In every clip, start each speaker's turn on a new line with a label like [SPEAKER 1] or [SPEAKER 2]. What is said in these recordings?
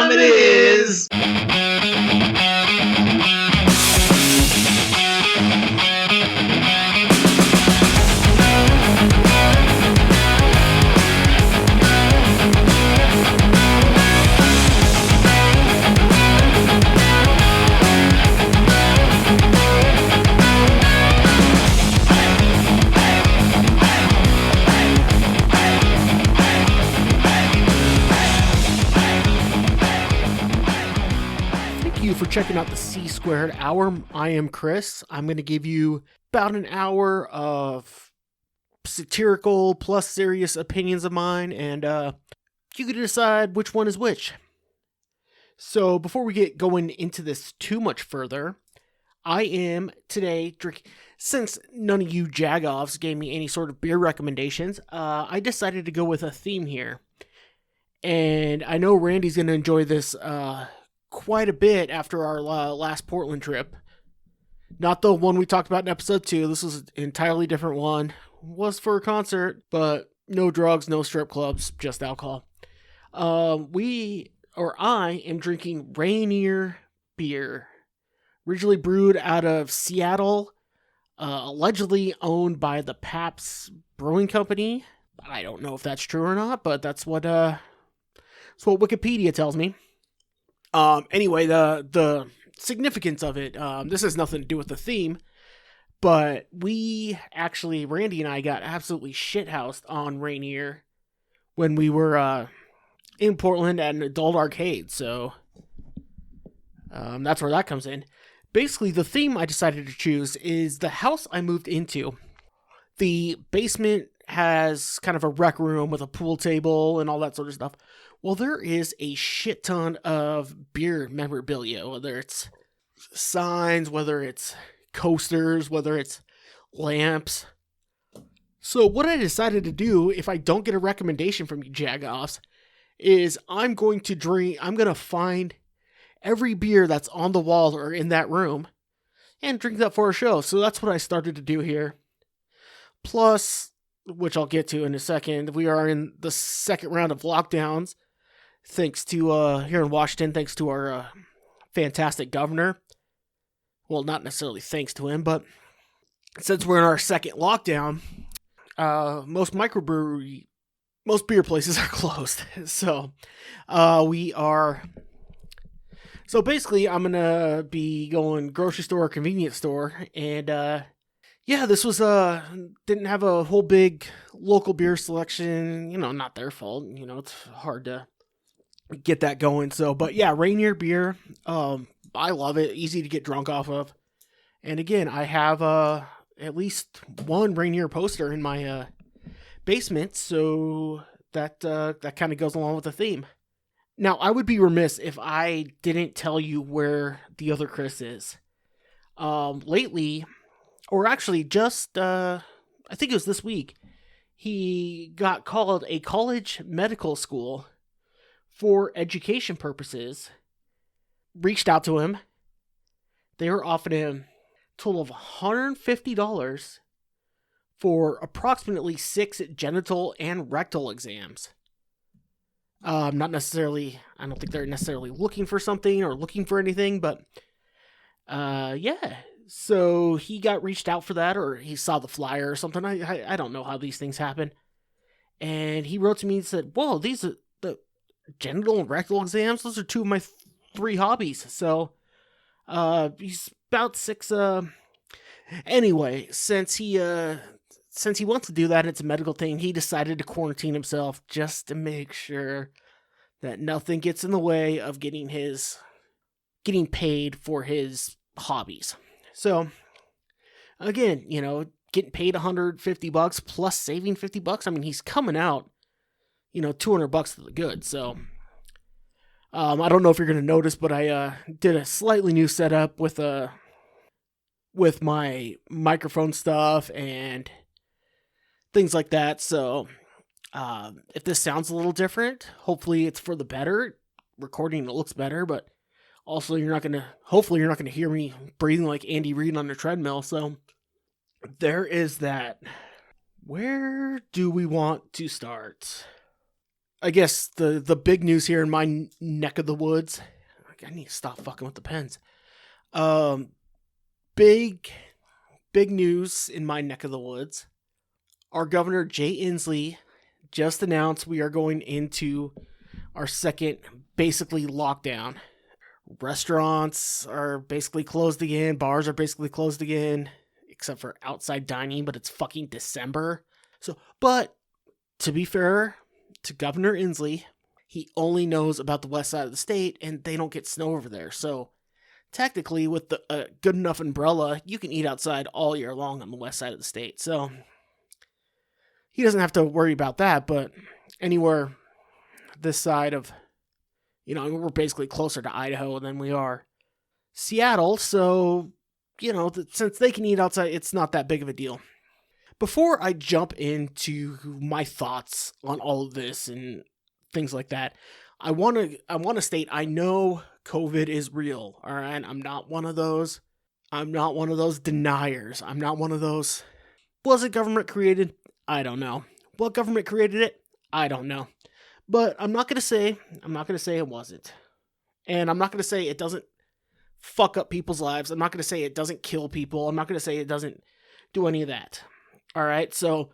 [SPEAKER 1] time it is!
[SPEAKER 2] For checking out the C Squared Hour. I am Chris. I'm going to give you about an hour of satirical plus serious opinions of mine, and you can decide which one is which. So before we get going into this too much further, I am today drinking, since none of you jagoffs gave me any sort of beer recommendations, I decided to go with a theme here. And I know Randy's going to enjoy this quite a bit after our last Portland trip. Not the one we talked about in episode 2. This was an entirely different one. Was for a concert, but no drugs, no strip clubs, just alcohol. I am drinking Rainier beer. Originally brewed out of Seattle, allegedly owned by the Pabst Brewing Company. I don't know if that's true or not, but that's what Wikipedia tells me. Anyway, the significance of it, this has nothing to do with the theme, but Randy and I got absolutely shithoused on Rainier when we were, in Portland at an adult arcade, so, that's where that comes in. Basically, the theme I decided to choose is the house I moved into. The basement has kind of a rec room with a pool table and all that sort of stuff. Well, there is a shit ton of beer memorabilia, whether it's signs, whether it's coasters, whether it's lamps. So what I decided to do, if I don't get a recommendation from you jagoffs, is I'm going to find every beer that's on the wall or in that room and drink that for a show. So that's what I started to do here. Plus, which I'll get to in a second, we are in the second round of lockdowns. Thanks to, here in Washington, thanks to our fantastic governor. Well, not necessarily thanks to him, but since we're in our second lockdown, most beer places are closed. So, so basically, I'm going to be going grocery store, convenience store, and, this was, didn't have a whole big local beer selection, not their fault, it's hard to get that going. So, but yeah, Rainier beer, I love it, easy to get drunk off of. And again, I have at least one Rainier poster in my basement, so that kind of goes along with the theme. Now, I would be remiss if I didn't tell you where the other Chris is. Lately, or actually just I think it was this week, he got called a college medical school for education purposes, reached out to him. They were offering him a total of $150 for approximately 6 genital and rectal exams. Not necessarily, I don't think they're necessarily looking for something or looking for anything, but so he got reached out for that, or he saw the flyer or something. I don't know how these things happen. And he wrote to me and said, whoa, these are the genital and rectal exams. Those are 2 of my 3 hobbies. So, he's about 6, anyway, since he wants to do that, and it's a medical thing, he decided to quarantine himself just to make sure that nothing gets in the way of getting paid for his hobbies. So, again, getting paid $150 plus saving $50. I mean, he's coming out, $200 to the good. So, I don't know if you're going to notice, but I did a slightly new setup with my microphone stuff and things like that. So, if this sounds a little different, hopefully it's for the better. Recording it looks better, but also hopefully you're not gonna hear me breathing like Andy Reid on a treadmill. So there is that. Where do we want to start? I guess the big news here in my neck of the woods. I need to stop fucking with the pens. Um, big news in my neck of the woods. Our governor Jay Inslee just announced we are going into our second basically lockdown. Restaurants are basically closed again. Bars are basically closed again, except for outside dining. But it's fucking December. But to be fair to Governor Inslee, he only knows about the west side of the state, and they don't get snow over there. So technically, with the good enough umbrella, you can eat outside all year long on the west side of the state. So he doesn't have to worry about that. But anywhere this side of, we're basically closer to Idaho than we are Seattle. So, since they can eat outside, it's not that big of a deal. Before I jump into my thoughts on all of this and things like that, I want to state I know COVID is real. All right, I'm not one of those deniers. I'm not one of those. Was it government created? I don't know. What government created it? I don't know. But I'm not gonna say it wasn't, and I'm not gonna say it doesn't fuck up people's lives. I'm not gonna say it doesn't kill people. I'm not gonna say it doesn't do any of that. All right, so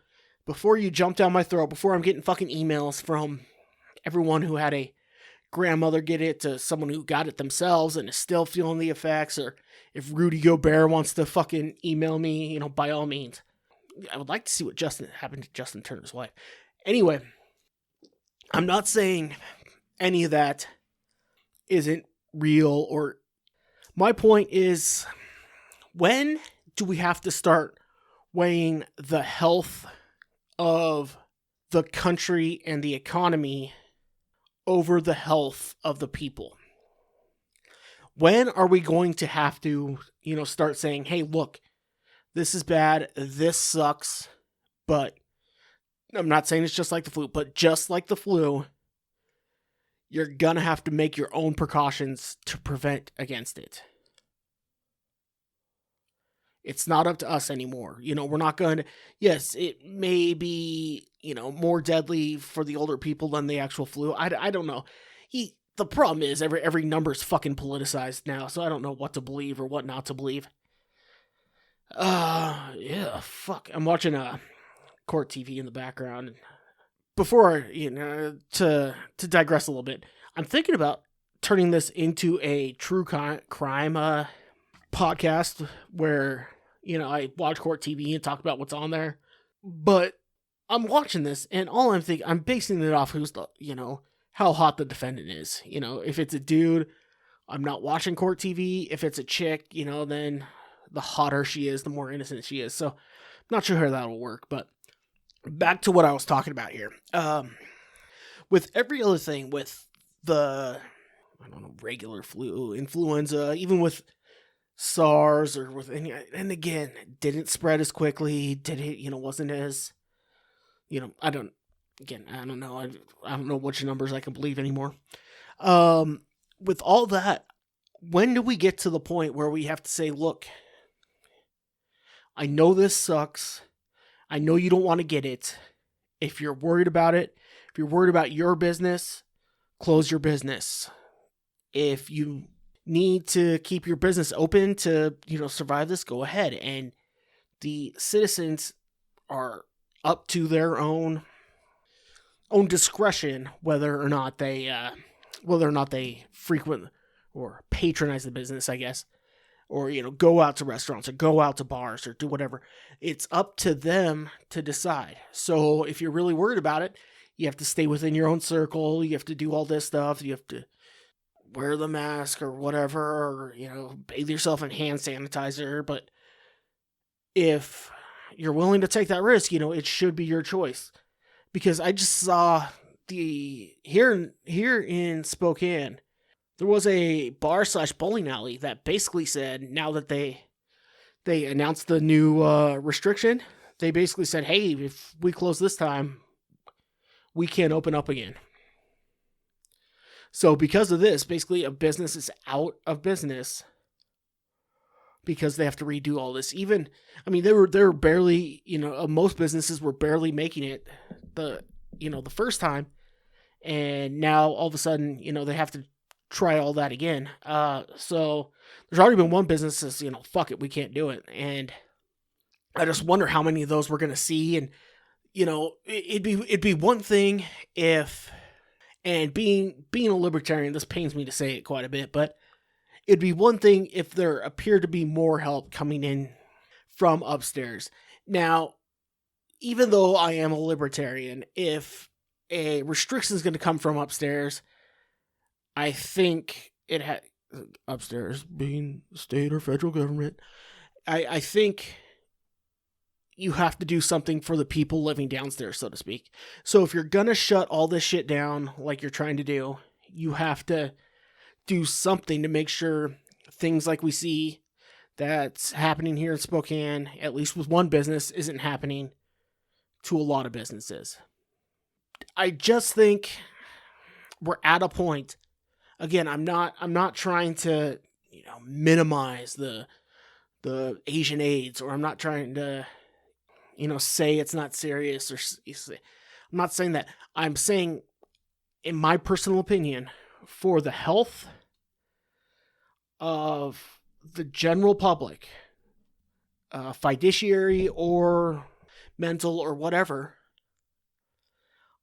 [SPEAKER 2] before you jump down my throat, before I'm getting fucking emails from everyone who had a grandmother get it to someone who got it themselves and is still feeling the effects, or if Rudy Gobert wants to fucking email me, by all means. I would like to see what happened to Justin Turner's wife. Anyway, I'm not saying any of that isn't real, or my point is, when do we have to start weighing the health of the country and the economy over the health of the people? When are we going to have to, start saying, hey, look, this is bad, this sucks, but I'm not saying it's just like the flu, but just like the flu, you're gonna have to make your own precautions to prevent against it. It's not up to us anymore. We're not going to, yes, it may be, more deadly for the older people than the actual flu. I don't know. The problem is every number is fucking politicized now, so I don't know what to believe or what not to believe. Yeah, fuck. I'm watching court TV in the background. Before, to digress a little bit, I'm thinking about turning this into a true crime podcast where, I watch court TV and talk about what's on there. But I'm watching this, and all I'm basing it off how hot the defendant is. If it's a dude, I'm not watching court TV. If it's a chick, then the hotter she is, the more innocent she is. So I'm not sure how that'll work, but back to what I was talking about here. With every other thing, with the, regular flu, influenza, even with SARS or with any, and again, didn't spread as quickly, wasn't as, I don't know. I don't know which numbers I can believe anymore. With all that, when do we get to the point where we have to say, look, I know this sucks. I know you don't want to get it. If you're worried about it, if you're worried about your business, close your business. If you need to keep your business open to, survive this, go ahead. And the citizens are up to their own discretion whether or not they frequent or patronize the business, I guess, or go out to restaurants or go out to bars or do whatever. It's up to them to decide. So if you're really worried about it, you have to stay within your own circle. You have to do all this stuff. You have to wear the mask or whatever, or bathe yourself in hand sanitizer. But if you're willing to take that risk, it should be your choice. Because I just saw here in Spokane, there was a bar/bowling alley that basically said, now that they announced the new restriction, they basically said, hey, if we close this time, we can't open up again. So because of this, basically a business is out of business because they have to redo all this. Even, they were barely, most businesses were barely making it the first time. and now all of a sudden, they have to try all that again. So there's already been one business that says, fuck it, we can't do it. And I just wonder how many of those we're going to see. And, it'd be one thing if, and being a libertarian, this pains me to say it quite a bit, but it'd be one thing if there appeared to be more help coming in from upstairs. Now, even though I am a libertarian, if a restriction is going to come from upstairs, I think upstairs being state or federal government, I think you have to do something for the people living downstairs, so to speak. So if you're going to shut all this shit down like you're trying to do, you have to do something to make sure things like we see that's happening here in Spokane, at least with one business, isn't happening to a lot of businesses. I just think we're at a point. Again, I'm not trying to, minimize the Asian AIDS, or I'm not trying to, say it's not serious, or I'm not saying that. I'm saying, in my personal opinion, for the health of the general public, fiduciary or mental or whatever,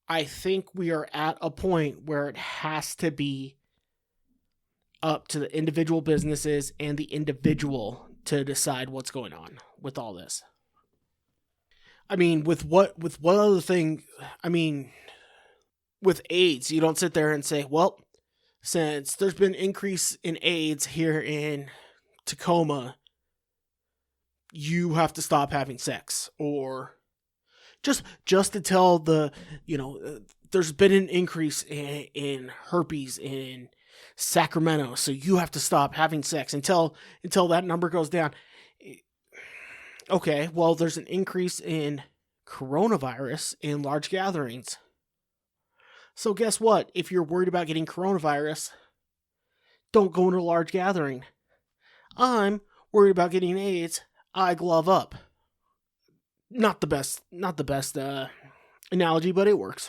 [SPEAKER 2] I think we are at a point where it has to be up to the individual businesses and the individual to decide what's going on with all this. I mean, with what other thing? I mean, with AIDS, you don't sit there and say, well, since there's been increase in AIDS here in Tacoma, you have to stop having sex, or just to tell the, there's been an increase in herpes in Sacramento, so you have to stop having sex until that number goes down. Okay, well, there's an increase in coronavirus in large gatherings. So guess what? If you're worried about getting coronavirus, don't go into a large gathering. I'm worried about getting AIDS. I glove up. Not the best analogy, but it works.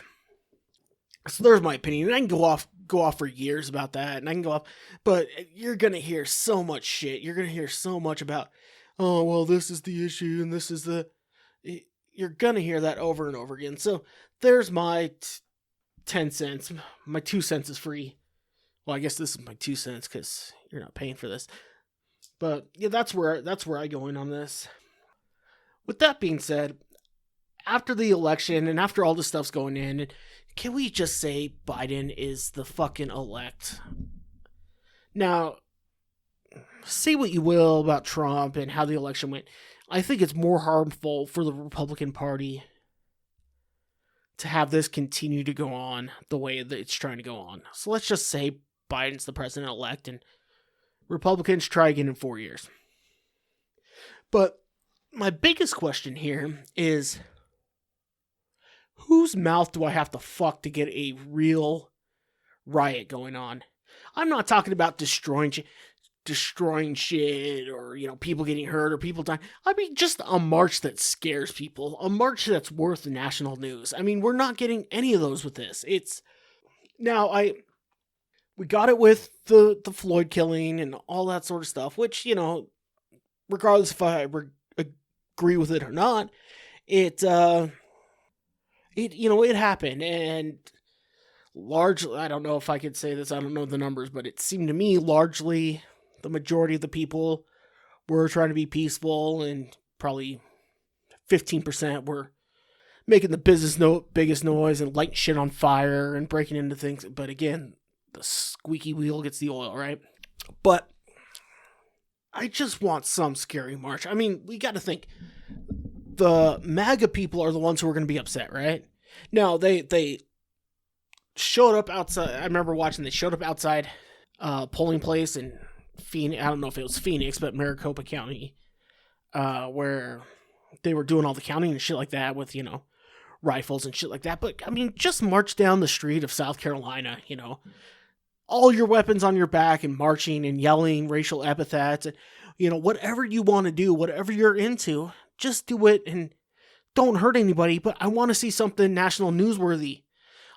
[SPEAKER 2] So there's my opinion. And I can go off for years about that, and I can go off, but you're gonna hear so much shit. You're gonna hear so much about, oh, well, this is the issue, and this is you're gonna hear that over and over again. So there's my 10 cents. My 2 cents is free. Well, I guess this is my 2 cents because you're not paying for this. But yeah, that's where I go in on this. With that being said, after the election and after all this stuff's going in, can we just say Biden is the fucking elect? Now, say what you will about Trump and how the election went. I think it's more harmful for the Republican Party to have this continue to go on the way that it's trying to go on. So let's just say Biden's the president-elect and Republicans try again in 4 years. But my biggest question here is, whose mouth do I have to fuck to get a real riot going on? I'm not talking about destroying shit or, people getting hurt or people dying. I mean, just a march that scares people, a march that's worth national news. I mean, we're not getting any of those with this. We got it with the Floyd killing and all that sort of stuff, which, regardless if I agree with it or not, it happened. And largely, I don't know if I could say this, I don't know the numbers, but it seemed to me largely the majority of the people were trying to be peaceful, and probably 15% were making the biggest noise and lighting shit on fire and breaking into things. But again, the squeaky wheel gets the oil, right? But I just want some scary march. I mean, we got to think, the MAGA people are the ones who are going to be upset, right? Now, they showed up outside. I remember watching, they showed up outside polling place in Phoenix. I don't know if it was Phoenix, but Maricopa County, where they were doing all the counting and shit like that with, rifles and shit like that. But, I mean, just march down the street of South Carolina, all your weapons on your back and marching and yelling racial epithets. And, whatever you want to do, whatever you're into, just do it and don't hurt anybody. But I want to see something national newsworthy.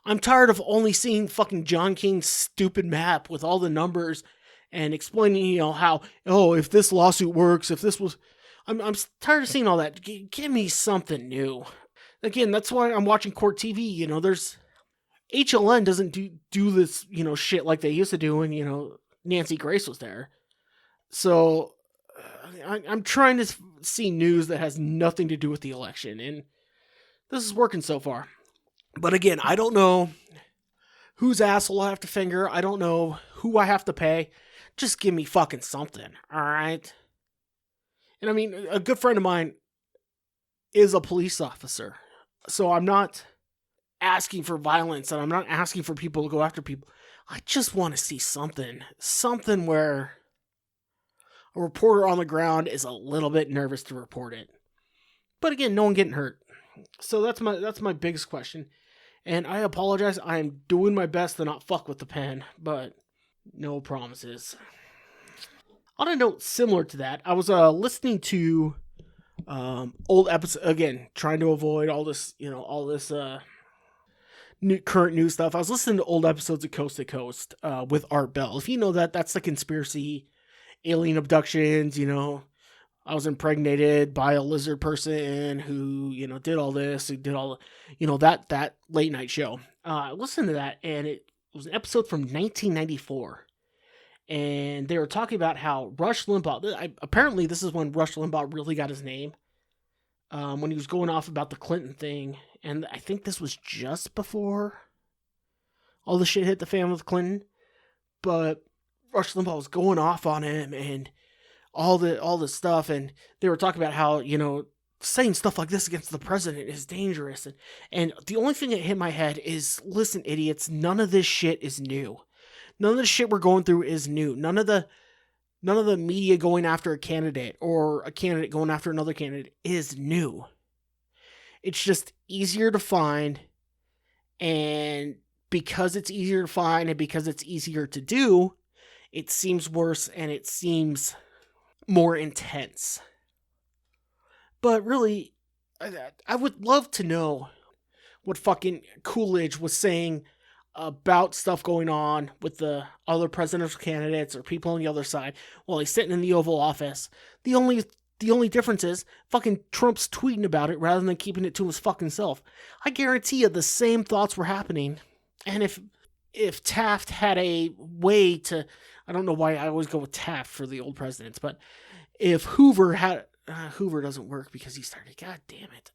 [SPEAKER 2] I'm tired of only seeing fucking John King's stupid map with all the numbers and explaining, how, if this lawsuit works, if this was. I'm tired of seeing all that. Give me something new. Again, that's why I'm watching court TV. There's. HLN doesn't do this, shit like they used to do when, Nancy Grace was there. So I'm trying to see news that has nothing to do with the election, and this is working so far. But again, I don't know whose asshole I have to finger. I don't know who I have to pay. Just give me fucking something, all right? And I mean, a good friend of mine is a police officer, so I'm not asking for violence, and I'm not asking for people to go after people. I just want to see something where a reporter on the ground is a little bit nervous to report it. But again, no one getting hurt. So that's my biggest question. And I apologize. I'm doing my best to not fuck with the pen, but no promises. On a note similar to that, I was listening to old episodes, again, trying to avoid all this, current news stuff. I was listening to old episodes of Coast to Coast with Art Bell. If you know that, that's the conspiracy, alien abductions, I was impregnated by a lizard person who, did all this, who did all, that late night show. I listened to that, and it was an episode from 1994. And they were talking about how Rush Limbaugh, apparently this is when Rush Limbaugh really got his name, when he was going off about the Clinton thing. And I think this was just before all the shit hit the fan with Clinton. But Rush Limbaugh was going off on him and all the stuff. And they were talking about how, saying stuff like this against the president is dangerous. And the only thing that hit my head is, listen, idiots, none of this shit is new. None of the shit we're going through is new. None of the media going after a candidate or a candidate going after another candidate is new. It's just easier to find, and because it's easier to find and because it's easier to do, it seems worse and it seems more intense. But really, I would love to know what fucking Coolidge was saying about stuff going on with the other presidential candidates or people on the other side while he's sitting in the Oval Office. The only difference is fucking Trump's tweeting about it rather than keeping it to his fucking self. I guarantee you the same thoughts were happening. And if Taft had a way to, I don't know why I always go with Taft for the old presidents, but if Hoover had, Hoover doesn't work because he started, god damn it.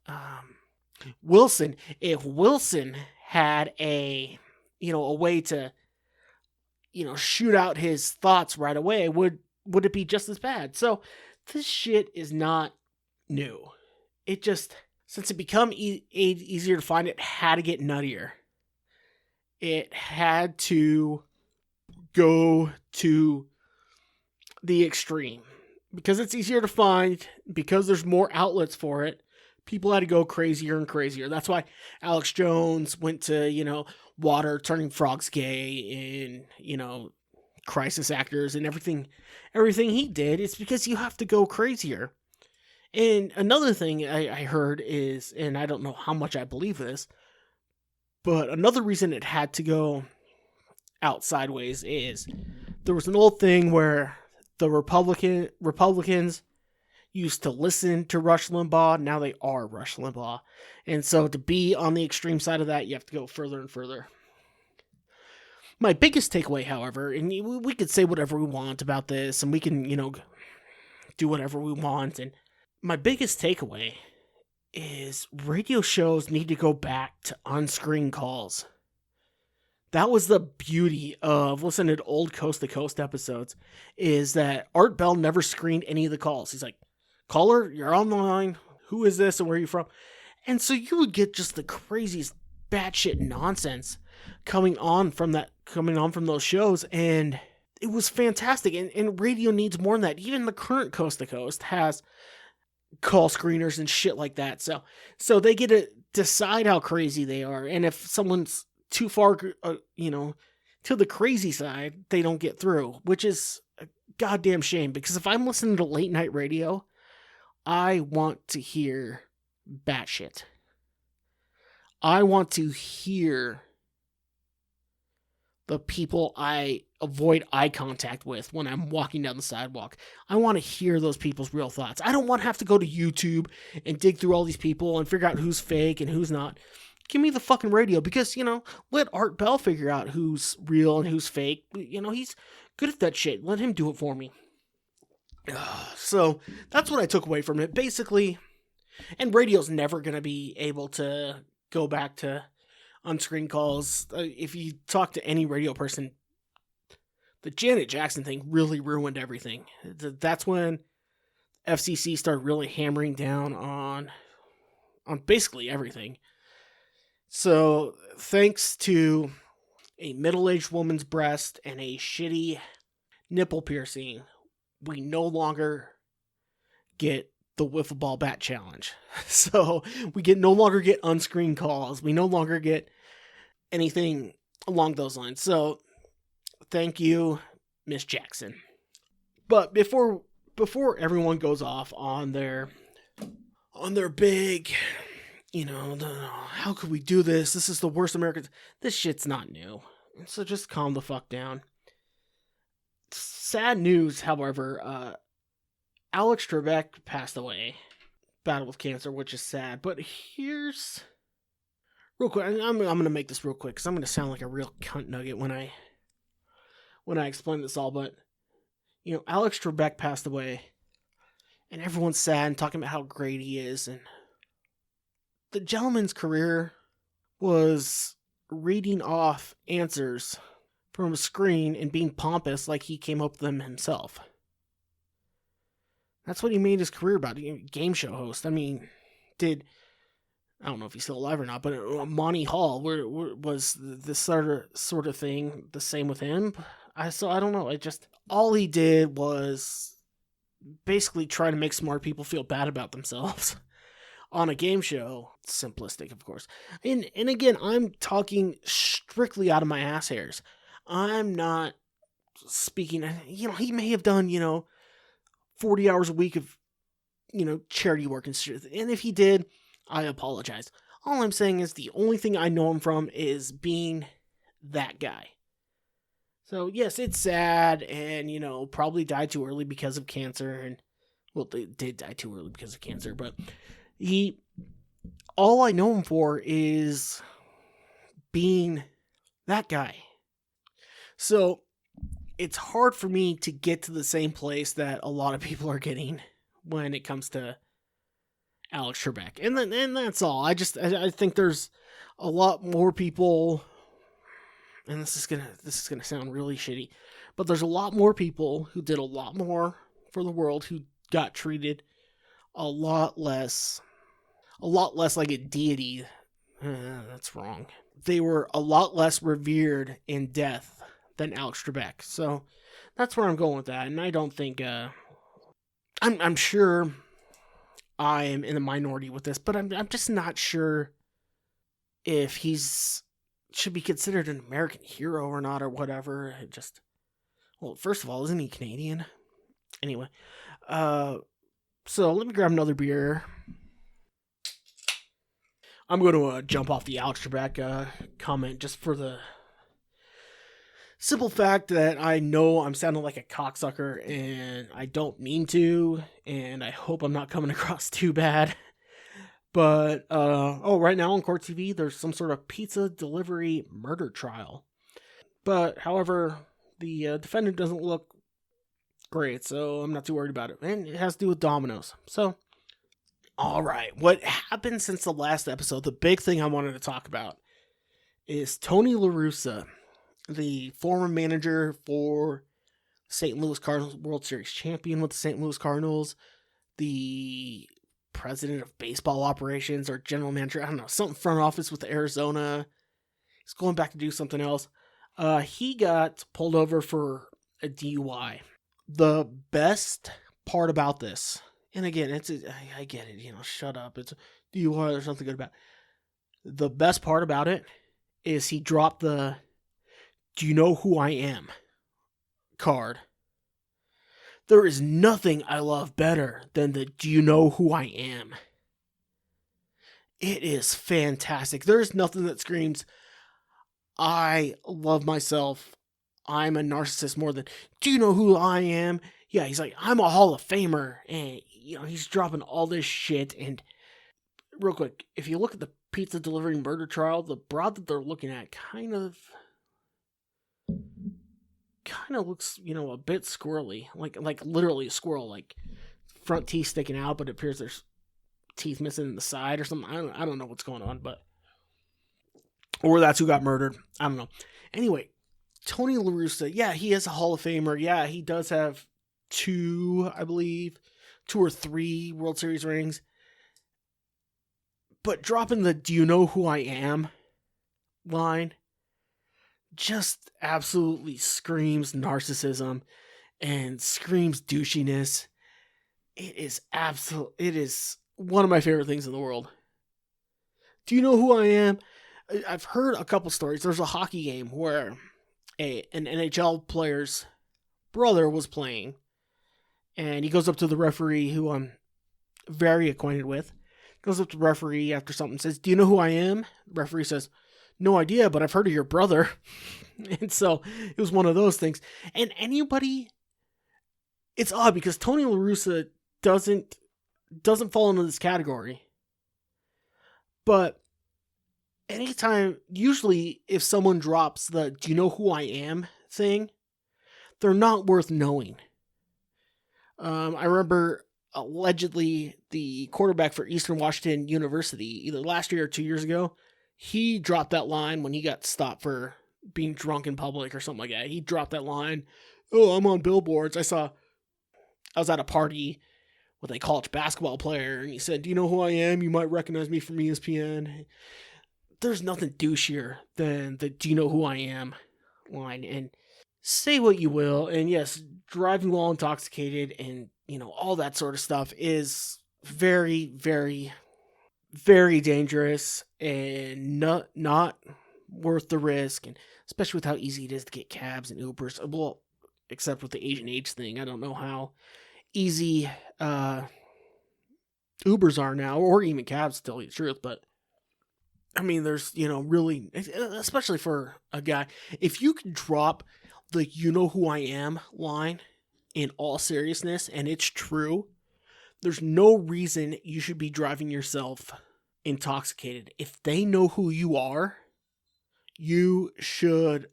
[SPEAKER 2] Wilson, if Wilson had a way to, shoot out his thoughts right away, would it be just as bad? So this shit is not new. It just, since it become easier to find, it had to get nuttier. It had to go to the extreme. Because it's easier to find, because there's more outlets for it, people had to go crazier and crazier. That's why Alex Jones went to, water turning frogs gay and, crisis actors and everything he did. It's because you have to go crazier. And another thing I heard is, and I don't know how much I believe this, but another reason it had to go out sideways is there was an old thing where the Republicans used to listen to Rush Limbaugh. Now they are Rush Limbaugh. And so to be on the extreme side of that, you have to go further and further. My biggest takeaway, however, and we could say whatever we want about this, and we can, do whatever we want. And my biggest takeaway is radio shows need to go back to on-screen calls. That was the beauty of listening to old Coast to Coast episodes, is that Art Bell never screened any of the calls. He's like, caller, you're on the line. Who is this and where are you from? And so you would get just the craziest batshit nonsense coming on from those shows, and it was fantastic. And radio needs more than that. Even the current Coast to Coast has call screeners and shit like that. So they get to decide how crazy they are, and if someone's too far, to the crazy side, they don't get through, which is a goddamn shame. Because if I'm listening to late night radio, I want to hear batshit. I want to hear the people I avoid eye contact with when I'm walking down the sidewalk. I want to hear those people's real thoughts. I don't want to have to go to YouTube and dig through all these people and figure out who's fake and who's not. Give me the fucking radio because, let Art Bell figure out who's real and who's fake. He's good at that shit. Let him do it for me. So that's what I took away from it. Basically, and radio's never going to be able to go back to on-screen calls. If you talk to any radio person, the Janet Jackson thing really ruined everything. That's when FCC started really hammering down on basically everything. So thanks to a middle-aged woman's breast and a shitty nipple piercing, we no longer get the wiffle ball bat challenge. So we no longer get on-screen calls. We no longer get anything along those lines. So thank you, Miss Jackson. But before everyone goes off on their big, how could we do this? This is the worst Americans. This shit's not new. So just calm the fuck down. Sad news, however, Alex Trebek passed away, battled with cancer, which is sad. But here's real quick. I'm gonna make this real quick because I'm gonna sound like a real cunt nugget when I explain this all. But Alex Trebek passed away, and everyone's sad and talking about how great he is. And the gentleman's career was reading off answers from a screen and being pompous like he came up with them himself. That's what he made his career about, game show host. I mean, I don't know if he's still alive or not, but Monty Hall, was this sort of thing the same with him? I don't know. All he did was basically try to make smart people feel bad about themselves on a game show. Simplistic, of course. And again, I'm talking strictly out of my ass hairs. I'm not speaking, he may have done, 40 hours a week of, charity work and shit. And if he did, I apologize. All I'm saying is the only thing I know him from is being that guy. So, yes, it's sad and, probably died too early because of cancer. And, well, they did die too early because of cancer. But all I know him for is being that guy. So, it's hard for me to get to the same place that a lot of people are getting when it comes to Alex Trebek. And that's all. I think there's a lot more people, and this is gonna sound really shitty, but there's a lot more people who did a lot more for the world who got treated a lot less like a deity. That's wrong. They were a lot less revered in death than Alex Trebek. So that's where I'm going with that. And I don't think I'm sure I am in the minority with this, but I'm just not sure if he's should be considered an American hero or not or whatever. Well, first of all, isn't he Canadian? Anyway, so let me grab another beer. I'm going to jump off the Alex Trebek comment just for the simple fact that I know I'm sounding like a cocksucker and I don't mean to, and I hope I'm not coming across too bad. But, right now on Court TV, there's some sort of pizza delivery murder trial. But, however, the defendant doesn't look great, so I'm not too worried about it. And it has to do with Domino's. So, alright, what happened since the last episode, the big thing I wanted to talk about, is Tony La Russa, the former manager for St. Louis Cardinals, World Series champion with the St. Louis Cardinals, the president of baseball operations or general manager, I don't know, something front office with Arizona. He's going back to do something else. He got pulled over for a DUI. The best part about this, and again, I get it, shut up, it's a DUI, there's something good about it. The best part about it is he dropped the "Do you know who I am?" card. There is nothing I love better than the "Do you know who I am?" It is fantastic. There is nothing that screams, I love myself. I'm a narcissist more than, do you know who I am? Yeah, he's like, I'm a Hall of Famer. And, he's dropping all this shit. And real quick, if you look at the pizza delivery murder trial, the broad that they're looking at kind of looks, a bit squirrely. Like literally a squirrel, like front teeth sticking out, but it appears there's teeth missing in the side or something. I don't know what's going on, but or that's who got murdered. I don't know. Anyway, Tony La Russa, yeah, he is a Hall of Famer. Yeah, he does have two, I believe, 2 or 3 World Series rings. But dropping the "Do you know who I am" line just absolutely screams narcissism and screams douchiness. It is one of my favorite things in the world. Do you know who I am? I've heard a couple stories. There's a hockey game where an NHL player's brother was playing, and he goes up to the referee, who I'm very acquainted with, goes up to the referee after something, says, "Do you know who I am?" The referee says, "No idea, but I've heard of your brother." And so it was one of those things. And anybody, it's odd because Tony La Russa doesn't fall into this category. But anytime, usually if someone drops the "Do you know who I am" thing, they're not worth knowing. I remember allegedly the quarterback for Eastern Washington University, either last year or 2 years ago, he dropped that line when he got stopped for being drunk in public or something like that. He dropped that line. "Oh, I'm on billboards. I was at a party with a college basketball player, and he said, 'Do you know who I am? You might recognize me from ESPN.'" There's nothing douchier than the "Do you know who I am" line. And say what you will, and yes, driving while intoxicated and, all that sort of stuff is very, very, very dangerous and not worth the risk, and especially with how easy it is to get cabs and Ubers. Well, except with the Asian age thing, I don't know how easy Ubers are now, or even cabs, to tell you the truth. But I mean, there's, really, especially for a guy, if you can drop the "you know who I am" line in all seriousness, and it's true, there's no reason you should be driving yourself intoxicated. If they know who you are, you should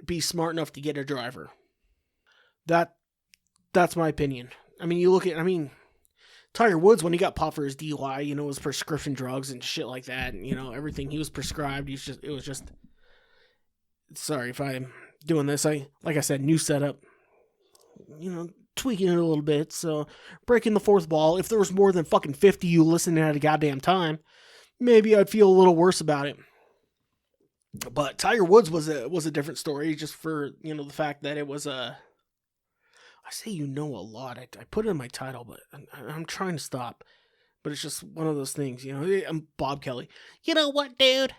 [SPEAKER 2] be smart enough to get a driver. That's my opinion. I mean, Tiger Woods, when he got popped for his DUI, his prescription drugs and shit like that, and, everything he was prescribed, it was just, sorry if I'm doing this. Like I said, new setup, tweaking it a little bit. So breaking the fourth wall. If there was more than fucking 50 you listening at a goddamn time, maybe I'd feel a little worse about it. But Tiger Woods was a different story, just for, the fact that it was I say a lot. I put it in my title, but I'm trying to stop. But it's just one of those things, I'm Bob Kelly. You know what, dude?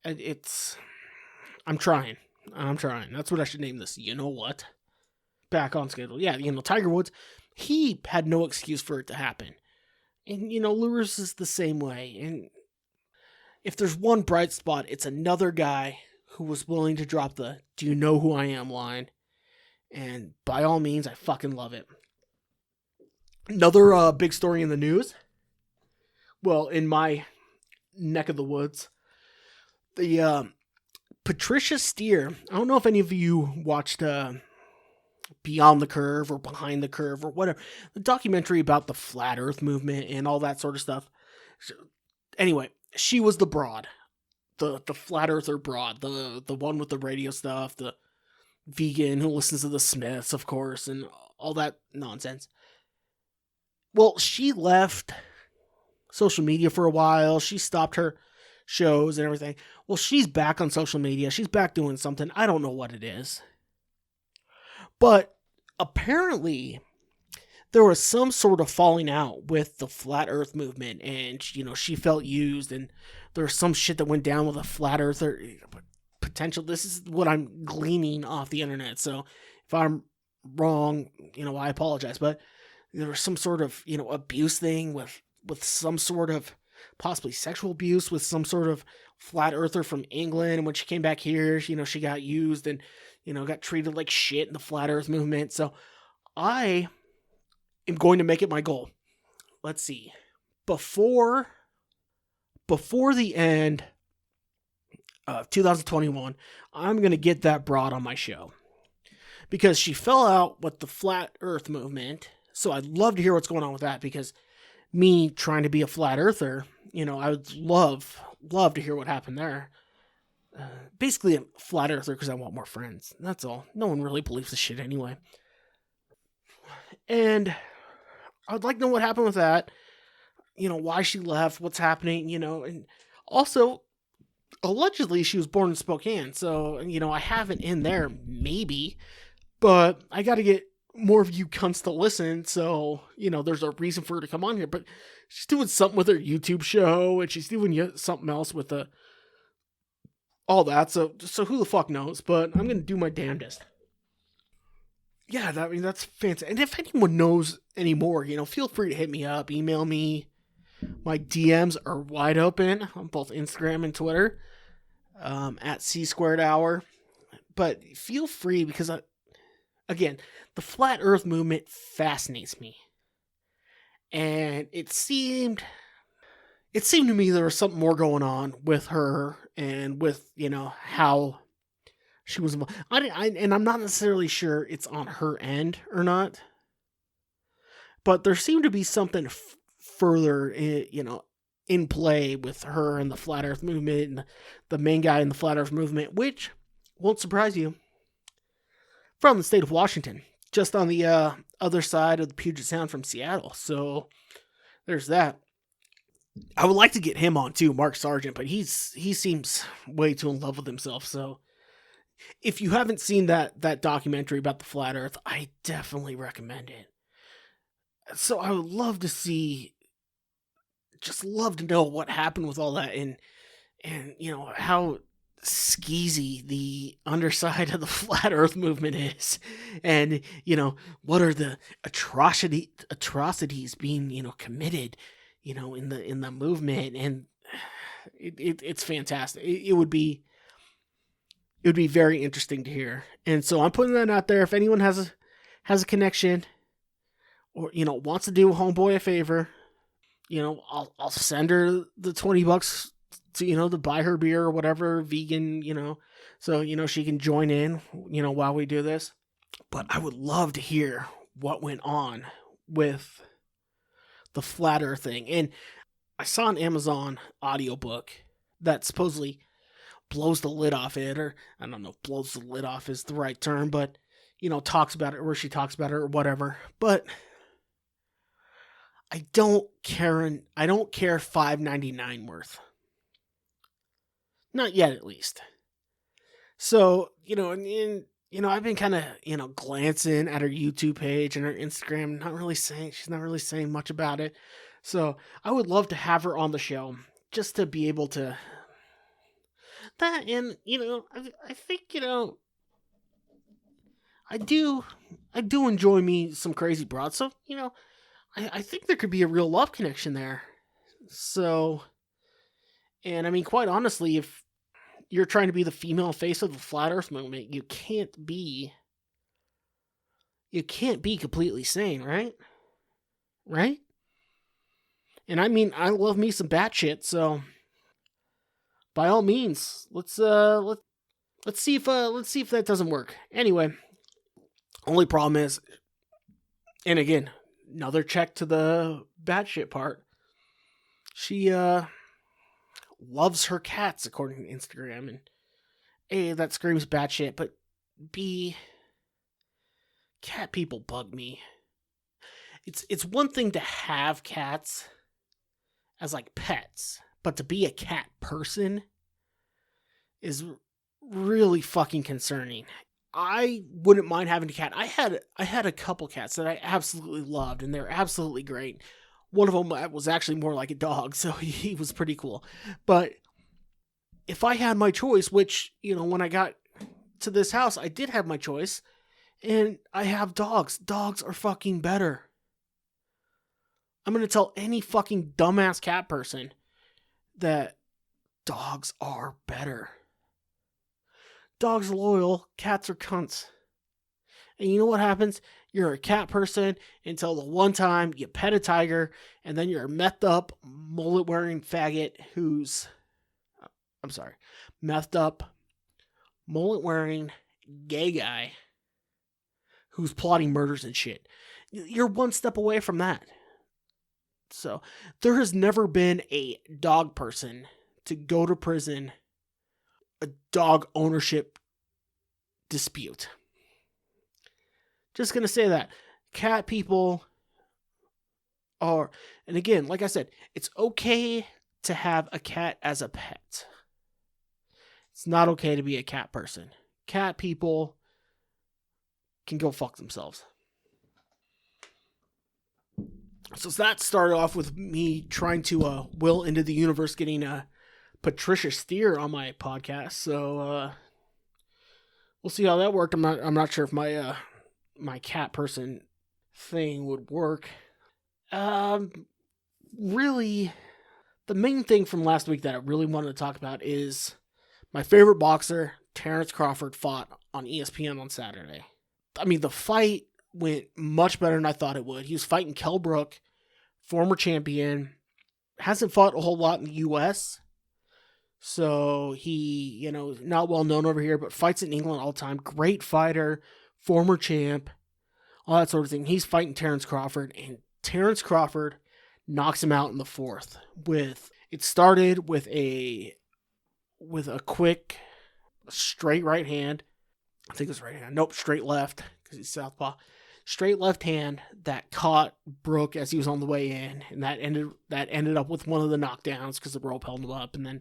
[SPEAKER 2] I'm trying. That's what I should name this. You know what? Back on schedule. Yeah, Tiger Woods, he had no excuse for it to happen. And, Lewis is the same way. And if there's one bright spot, it's another guy who was willing to drop the "Do you know who I am" line. And by all means, I fucking love it. Another big story in the news. Well, in my neck of the woods. The Patricia Steer. I don't know if any of you watched Beyond the Curve or Behind the Curve or whatever. The documentary about the Flat Earth movement and all that sort of stuff. Anyway, she was the broad. The Flat Earther broad. The one with the radio stuff. The vegan who listens to the Smiths, of course, and all that nonsense. Well, she left social media for a while. She stopped her shows and everything. Well, she's back on social media. She's back doing something. I don't know what it is. But apparently there was some sort of falling out with the Flat Earth movement, and, she felt used, and there was some shit that went down with a Flat Earther potential. This is what I'm gleaning off the internet, so if I'm wrong, I apologize. But there was some sort of, abuse thing with some sort of possibly sexual abuse with some sort of flat earther from England. And when she came back here, she got used and, got treated like shit in the flat earth movement. So I am going to make it my goal. Let's see. Before the end of 2021, I'm going to get that broad on my show. Because she fell out with the flat earth movement. So I'd love to hear what's going on with that, because me trying to be a flat earther, I would love to hear what happened there. Basically a flat earther because I want more friends. That's all. No one really believes this shit anyway. And I would like to know what happened with that. Why she left, what's happening, and also allegedly she was born in Spokane. So, I have it in there, maybe, but I got to get more of you cunts to listen. So, there's a reason for her to come on here, but she's doing something with her YouTube show and she's doing something else with all that. So who the fuck knows, but I'm going to do my damnedest. Yeah, that's fantastic. And if anyone knows any more, feel free to hit me up, email me. My DMs are wide open on both Instagram and Twitter, at C² Hour. But feel free, because again, the flat earth movement fascinates me. And it seemed to me there was something more going on with her and with, how she was. And I'm not necessarily sure it's on her end or not. But there seemed to be something further, in play with her and the flat earth movement and the main guy in the flat earth movement, which won't surprise you, from the state of Washington, just on the other side of the Puget Sound from Seattle. So there's that. I would like to get him on too, Mark Sargent, but he seems way too in love with himself. So if you haven't seen that documentary about the flat earth, I definitely recommend it. So I would love to know what happened with all that and how skeezy the underside of the flat earth movement is, and what are the atrocities being committed in the movement. And it's fantastic. It would be very interesting to hear. And so I'm putting that out there. If anyone has a connection, or wants to do homeboy a favor, I'll send her the $20 to buy her beer or whatever, vegan, so she can join in while we do this. But I would love to hear what went on with the flat earth thing. And I saw an Amazon audiobook that supposedly blows the lid off it, or I don't know if blows the lid off is the right term, but talks about it, or she talks about it or whatever. But I don't care $5.99 worth. Not yet, at least. So, I've been kind of, glancing at her YouTube page and her Instagram, she's not really saying much about it. So I would love to have her on the show, just to be able to, that, and, I think, I do enjoy me some crazy broad. So, I think there could be a real love connection there. So, and I mean, quite honestly, if you're trying to be the female face of the flat earth movement, you can't be completely sane, right? Right? And I mean, I love me some batshit, so by all means, let's see if that doesn't work. Anyway, only problem is, and again, another check to the batshit part, she loves her cats, according to Instagram, and A, that screams batshit, but B, cat people bug me. It's one thing to have cats as like pets, but to be a cat person is really fucking concerning. I wouldn't mind having a cat. I had a couple cats that I absolutely loved, and they're absolutely great. One of them was actually more like a dog, so he was pretty cool. But if I had my choice, which, when I got to this house, I did have my choice, and I have dogs. Dogs are fucking better. I'm going to tell any fucking dumbass cat person that dogs are better. Dogs are loyal, cats are cunts. And you know what happens? You're a cat person until the one time you pet a tiger, and then you're a methed up, mullet wearing faggot methed up, mullet wearing gay guy who's plotting murders and shit. You're one step away from that. So, there has never been a dog person to go to prison, a dog ownership dispute. Just gonna say that. Cat people are, and again, like I said, it's okay to have a cat as a pet. It's not okay to be a cat person. Cat people can go fuck themselves. So that started off with me trying to will into the universe getting Patricia Steer on my podcast. So we'll see how that worked. I'm not sure if my my cat person thing would work. Really, the main thing from last week that I really wanted to talk about is my favorite boxer, Terrence Crawford, fought on ESPN on Saturday. I mean, the fight went much better than I thought it would. He was fighting Kell Brook, former champion, hasn't fought a whole lot in the U.S., so he, not well known over here, but fights in England all the time. Great fighter, former champ, all that sort of thing. He's fighting Terrence Crawford, and Terrence Crawford knocks him out in the fourth. It started with a quick straight right hand. I think it was right hand. Nope, straight left, because he's southpaw. Straight left hand that caught Brook as he was on the way in, and that ended up with one of the knockdowns because the rope held him up, and then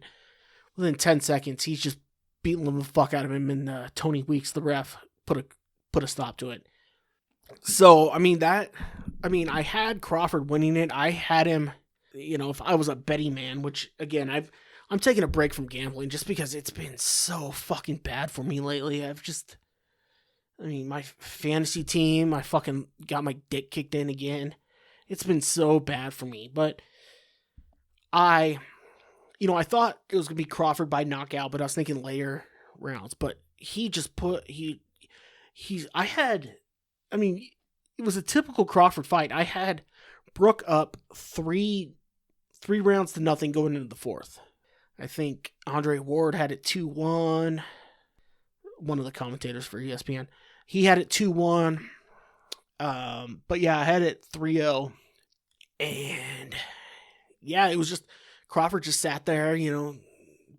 [SPEAKER 2] within 10 seconds he's just beating the fuck out of him, and Tony Weeks, the ref, put a stop to it. So I had Crawford winning it. I had him, if I was a betting man, which again I'm taking a break from gambling just because it's been so fucking bad for me lately. My fantasy team, I fucking got my dick kicked in again. It's been so bad for me. But I thought it was going to be Crawford by knockout, but I was thinking later rounds. But he just it was a typical Crawford fight. I had Brook up 3 rounds to nothing going into the fourth. I think Andre Ward had it 2-1. One of the commentators for ESPN. He had it 2-1. But yeah, I had it 3-0. And yeah, it was just Crawford just sat there,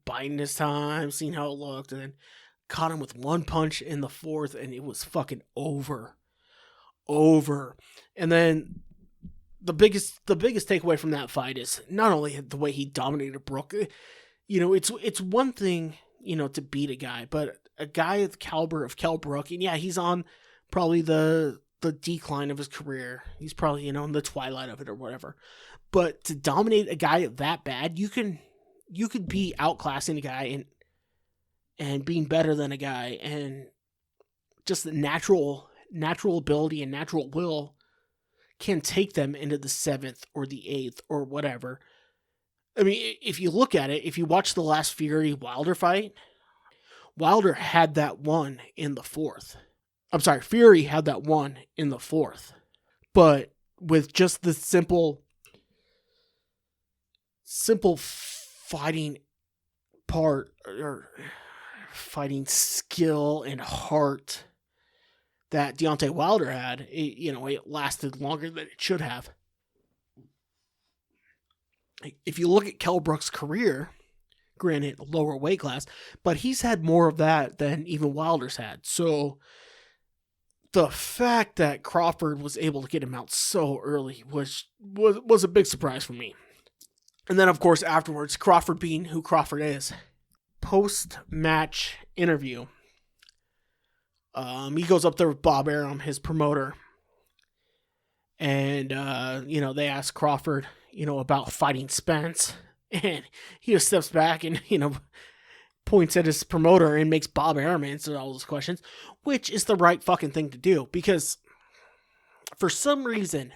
[SPEAKER 2] biding his time, seeing how it looked, and then caught him with one punch in the fourth, and it was fucking over. And then the biggest takeaway from that fight is not only the way he dominated Brook. It's one thing, to beat a guy, but a guy of the caliber of Kell Brook, and yeah, he's on probably the decline of his career. He's probably, in the twilight of it or whatever. But to dominate a guy that bad, you could be outclassing a guy and being better than a guy, and just the natural ability and natural will can take them into the 7th or the 8th or whatever. I mean, if you look at it, if you watch the last Fury-Wilder fight, Wilder had that one in the 4th. I'm sorry, Fury had that one in the 4th. But with just the simple fighting part, or fighting skill and heart that Deontay Wilder had, it lasted longer than it should have. If you look at Kell Brook's career, granted, lower weight class, but he's had more of that than even Wilder's had. So the fact that Crawford was able to get him out so early was a big surprise for me. And then, of course, afterwards, Crawford being who Crawford is. Post-match interview. He goes up there with Bob Arum, his promoter. And, they ask Crawford, about fighting Spence. And he just steps back and, points at his promoter and makes Bob Arum answer all those questions, which is the right fucking thing to do. Because for some reason,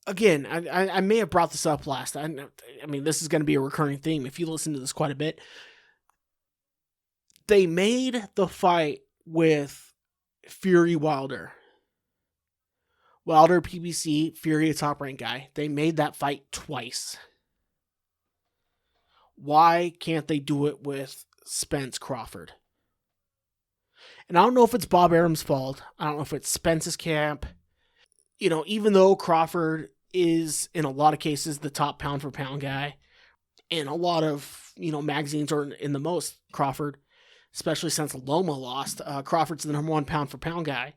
[SPEAKER 2] again, I may have brought this up last. I mean, this is going to be a recurring theme if you listen to this quite a bit. They made the fight with Fury Wilder. Wilder, PBC, Fury, a top rank guy. They made that fight twice. Why can't they do it with Spence Crawford? And I don't know if it's Bob Arum's fault. I don't know if it's Spence's camp. You know, even though Crawford is, in a lot of cases, the top pound for pound guy, and a lot of, magazines are in the most Crawford, especially since Loma lost. Crawford's the number one pound for pound guy,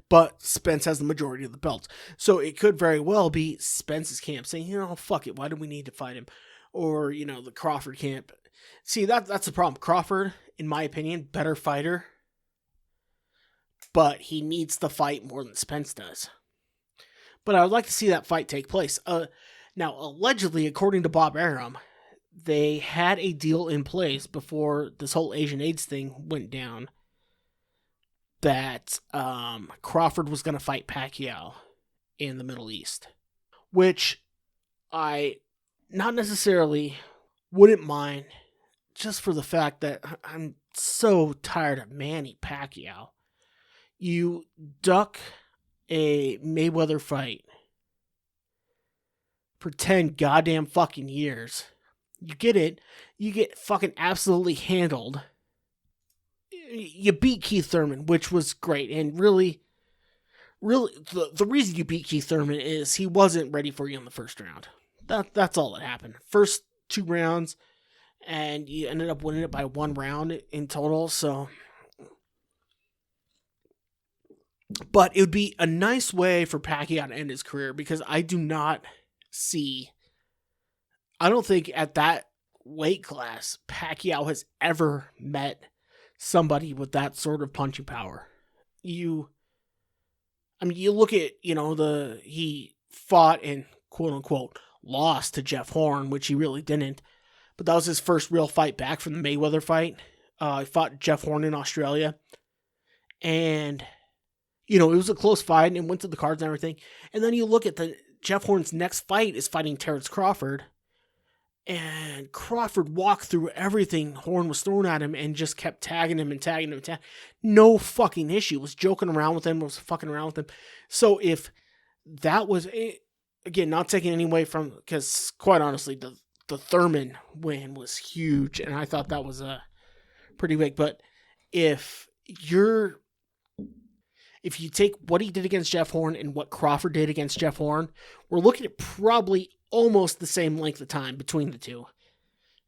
[SPEAKER 2] but Spence has the majority of the belts. So it could very well be Spence's camp saying, fuck it, why do we need to fight him? Or, the Crawford camp. See, that's the problem. Crawford, in my opinion, better fighter, but he needs to fight more than Spence does. But I would like to see that fight take place. Now, allegedly, according to Bob Arum, they had a deal in place before this whole Asian AIDS thing went down that Crawford was going to fight Pacquiao in the Middle East, which I not necessarily wouldn't mind, just for the fact that I'm so tired of Manny Pacquiao. You duck a Mayweather fight for 10 goddamn fucking years. You get it. You get fucking absolutely handled. You beat Keith Thurman, which was great. And really, the reason you beat Keith Thurman is he wasn't ready for you in the first round. That's all that happened. First 2 rounds, and you ended up winning it by 1 round in total. So, but it would be a nice way for Pacquiao to end his career, because I don't think at that weight class Pacquiao has ever met somebody with that sort of punching power. You look at, he fought and quote unquote lost to Jeff Horn, which he really didn't, but that was his first real fight back from the Mayweather fight. He fought Jeff Horn in Australia, and it was a close fight and went to the cards and everything. And then you look at Jeff Horn's next fight is fighting Terrence Crawford, and Crawford walked through everything Horn was throwing at him and just kept tagging him. No fucking issue. Was joking around with him, was fucking around with him. So if that was, again, not taking any away from, because quite honestly, the Thurman win was huge, and I thought that was pretty big. But if you take what he did against Jeff Horn and what Crawford did against Jeff Horn, we're looking at probably almost the same length of time between the two.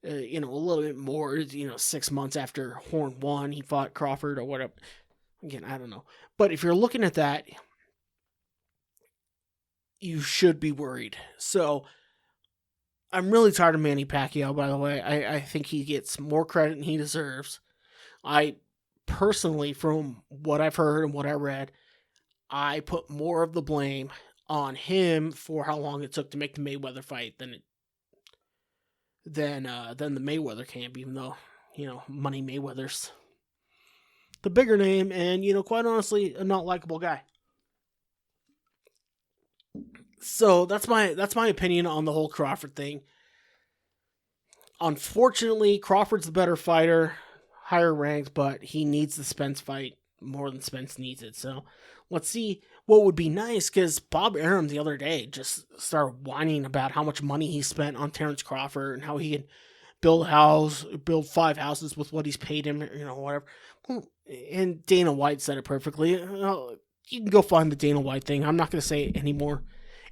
[SPEAKER 2] A little bit more, 6 months after Horn won, he fought Crawford or whatever. Again, I don't know. But if you're looking at that, you should be worried. So, I'm really tired of Manny Pacquiao, by the way. I think he gets more credit than he deserves. I personally, from what I've heard and what I read, I put more of the blame on him for how long it took to make the Mayweather fight than the Mayweather camp, even though, Money Mayweather's the bigger name and, quite honestly, a not likable guy. So that's my opinion on the whole Crawford thing. Unfortunately, Crawford's the better fighter, higher ranked, but he needs the Spence fight more than Spence needs it. So let's see what would be nice, because Bob Arum the other day just started whining about how much money he spent on Terrence Crawford and how he could build 5 houses with what he's paid him, whatever. And Dana White said it perfectly. You can go find the Dana White thing. I'm not going to say it any more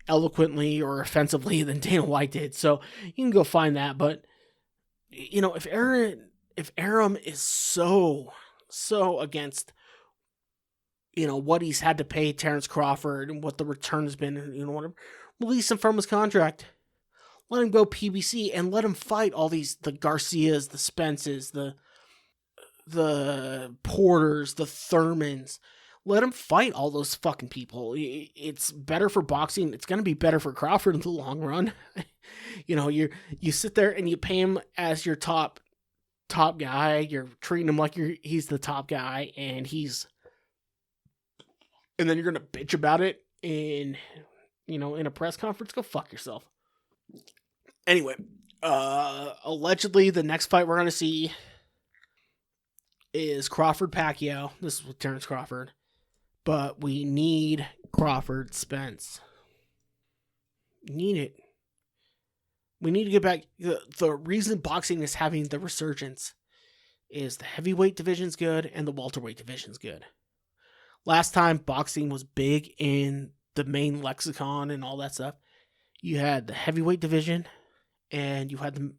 [SPEAKER 2] eloquently or offensively than Dana White did. So you can go find that. But, if Arum is so against, what he's had to pay Terrence Crawford and what the return has been, whatever, release him from his contract. Let him go PBC and let him fight all the Garcias, the Spences, the Porters, the Thurmans. Let him fight all those fucking people. It's better for boxing. It's going to be better for Crawford in the long run. You sit there and you pay him as your top guy. You're treating him like he's the top guy, and then you're going to bitch about it in in a press conference, go fuck yourself. Anyway, allegedly the next fight we're going to see is Crawford-Pacquiao. This is with Terrence Crawford. But we need Crawford-Spence. Need it. We need to get back. The reason boxing is having the resurgence is the heavyweight division's good and the welterweight division's good. Last time boxing was big in the main lexicon and all that stuff, you had the heavyweight division and you had the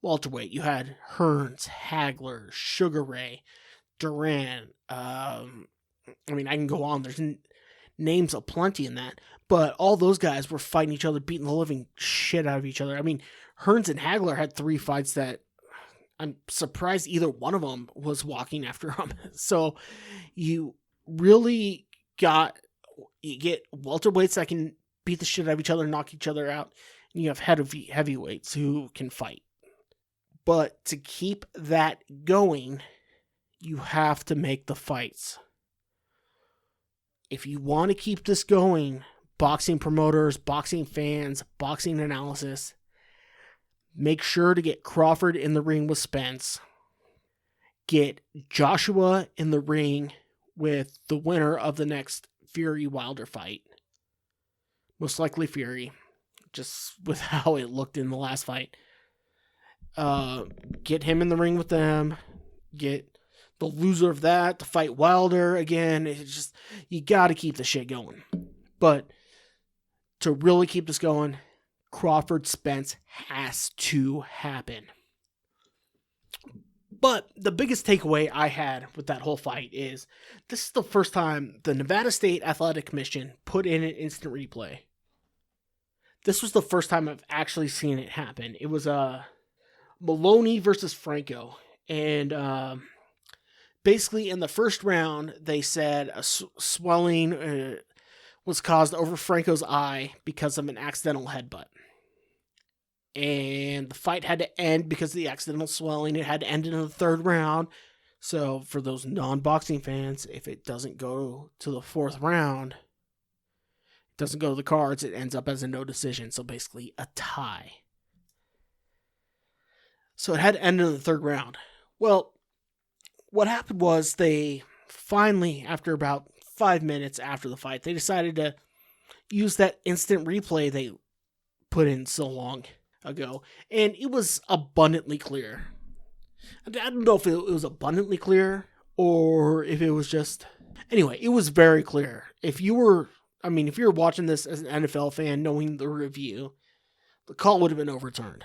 [SPEAKER 2] welterweight. You had Hearns, Hagler, Sugar Ray, Duran. I can go on. There's names aplenty in that. But all those guys were fighting each other, beating the living shit out of each other. I mean, Hearns and Hagler had 3 fights that I'm surprised either one of them was walking after them. So you really you get welterweights that can beat the shit out of each other, knock each other out. And you have heavyweights who can fight. But to keep that going, you have to make the fights. If you want to keep this going, boxing promoters, boxing fans, boxing analysis, make sure to get Crawford in the ring with Spence. Get Joshua in the ring with the winner of the next Fury-Wilder fight. Most likely Fury, just with how it looked in the last fight. Get him in the ring with them. Get the loser of that to fight Wilder again. It's just, you got to keep the shit going. But to really keep this going, Crawford-Spence has to happen. But the biggest takeaway I had with that whole fight is this is the first time the Nevada State Athletic Commission put in an instant replay. This was the first time I've actually seen it happen. It was Maloney versus Franco. And basically in the first round, they said a swelling was caused over Franco's eye because of an accidental headbutt. And the fight had to end because of the accidental swelling. It had to end in the 3rd round. So for those non-boxing fans, if it doesn't go to the 4th round, it doesn't go to the cards, it ends up as a no decision. So basically a tie. So it had to end in the 3rd round. Well, what happened was they finally, after about 5 minutes after the fight, they decided to use that instant replay they put in so long ago, and it was abundantly clear. I don't know if it was abundantly clear or if it was just... Anyway, it was very clear. If you were watching this as an NFL fan knowing the review, the call would have been overturned.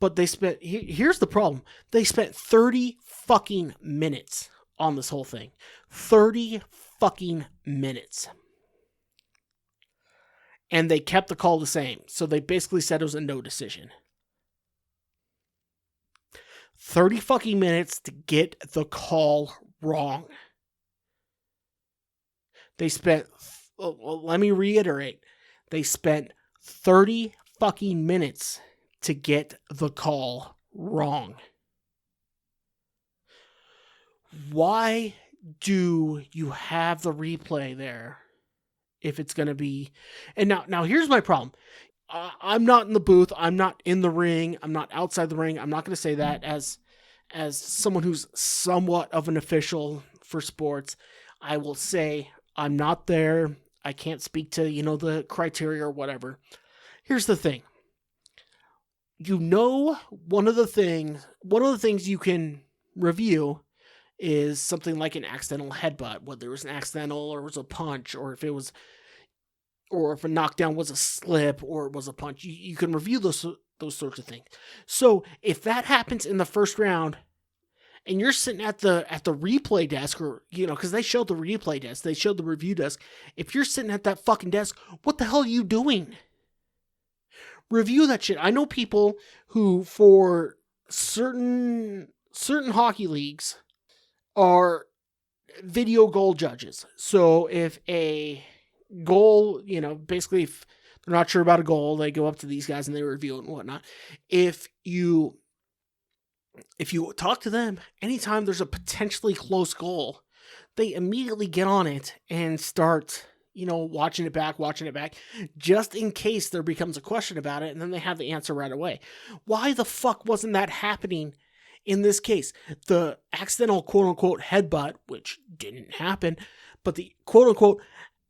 [SPEAKER 2] But here's the problem. They spent 30 fucking minutes on this whole thing. 30 fucking minutes. And they kept the call the same. So they basically said it was a no decision. 30 fucking minutes to get the call wrong. They spent, let me reiterate, they spent 30 fucking minutes to get the call wrong. Why do you have the replay there if it's going to be... And now here's my problem. I'm not in the booth. I'm not in the ring. I'm not outside the ring. I'm not going to say that as someone who's somewhat of an official for sports. I will say I'm not there. I can't speak to, the criteria or whatever. Here's the thing. One of the things you can review is something like an accidental headbutt, whether it was an accidental or it was a punch, or if a knockdown was a slip or it was a punch. You can review those sorts of things. So if that happens in the first round and you're sitting at the replay desk, or, because they showed the replay desk, they showed the review desk. If you're sitting at that fucking desk, what the hell are you doing? Review that shit. I know people who, for certain hockey leagues, are video goal judges. So if a goal, basically if they're not sure about a goal, they go up to these guys and they review it and whatnot. If you talk to them, anytime there's a potentially close goal, they immediately get on it and start, watching it back, just in case there becomes a question about it, and then they have the answer right away. Why the fuck wasn't that happening in this case? The accidental quote-unquote headbutt, which didn't happen, but the quote-unquote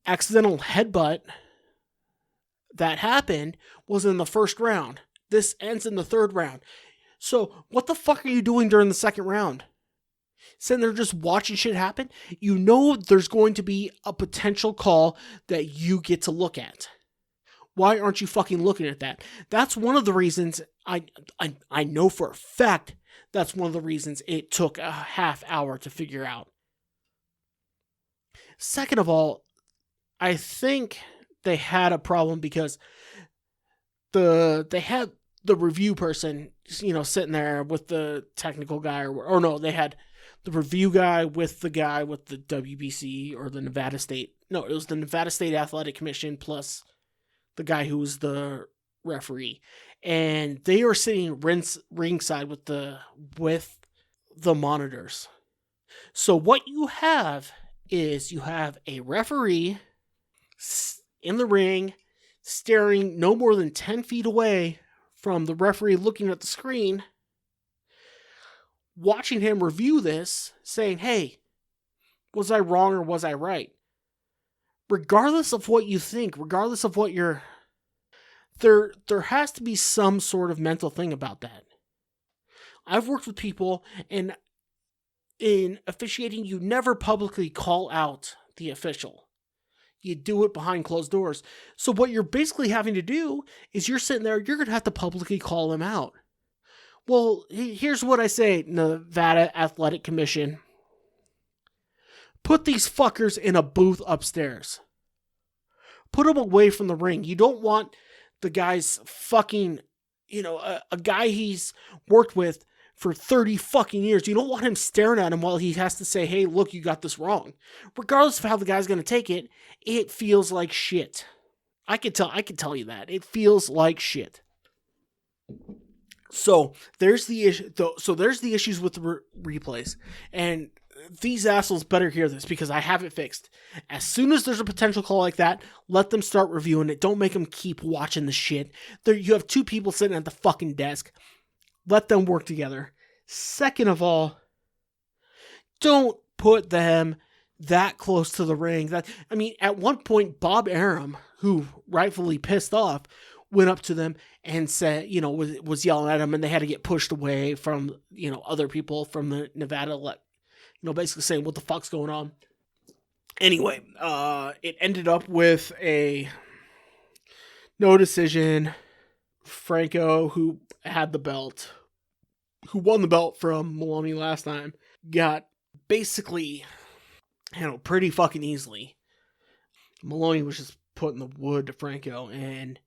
[SPEAKER 2] accidental headbutt that happened was in the first round. This ends in the third round. So what the fuck are you doing during the second round? Sitting there just watching shit happen? You know there's going to be a potential call that you get to look at. Why aren't you fucking looking at that? That's one of the reasons, I know for a fact, that's one of the reasons it took a half hour to figure out. Second of all, I think they had a problem because they had the review person, sitting there with the technical guy, or no, they had the review guy with the WBC or the Nevada State. No, it was the Nevada State Athletic Commission plus the guy who was the referee. And they are sitting ringside with the monitors. So what you have is you have a referee in the ring staring no more than 10 feet away from the referee looking at the screen, watching him review this, saying, hey, was I wrong or was I right? Regardless of what you think, regardless of what you're... There has to be some sort of mental thing about that. I've worked with people, and in officiating, you never publicly call out the official. You do it behind closed doors. So what you're basically having to do is you're sitting there, you're going to have to publicly call him out. Well, here's what I say, Nevada Athletic Commission. Put these fuckers in a booth upstairs. Put them away from the ring. You don't want the guy's fucking, a guy he's worked with for 30 fucking years. You don't want him staring at him while he has to say, hey, look, you got this wrong. Regardless of how the guy's going to take it, it feels like shit. I can tell you that. It feels like shit. So there's the issue. So there's the issues with the replays, and these assholes better hear this because I have it fixed. As soon as there's a potential call like that, let them start reviewing it. Don't make them keep watching the shit. You have two people sitting at the fucking desk. Let them work together. Second of all, don't put them that close to the ring. At one point, Bob Arum, who rightfully pissed off, went up to them and said, was yelling at them, and they had to get pushed away from, other people from the Nevada, basically saying, what the fuck's going on? Anyway, it ended up with a no decision. Franco, who had the belt, who won the belt from Maloney last time, got basically handled pretty fucking easily. Maloney was just putting the wood to Franco, and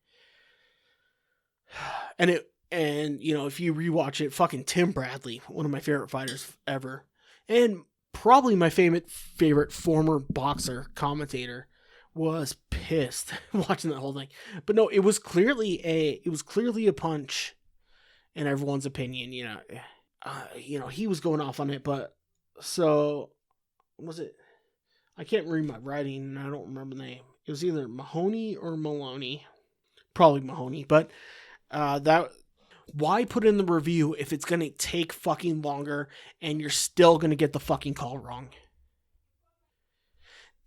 [SPEAKER 2] if you rewatch it, fucking Tim Bradley, one of my favorite fighters ever, and probably my favorite former boxer commentator, was pissed watching that whole thing. But no, it was clearly a punch in everyone's opinion. He was going off on it, but so was it? I can't read my writing, and I don't remember the name. It was either Mahoney or Maloney, probably Mahoney. But why put in the review if it's gonna take fucking longer and you're still gonna get the fucking call wrong?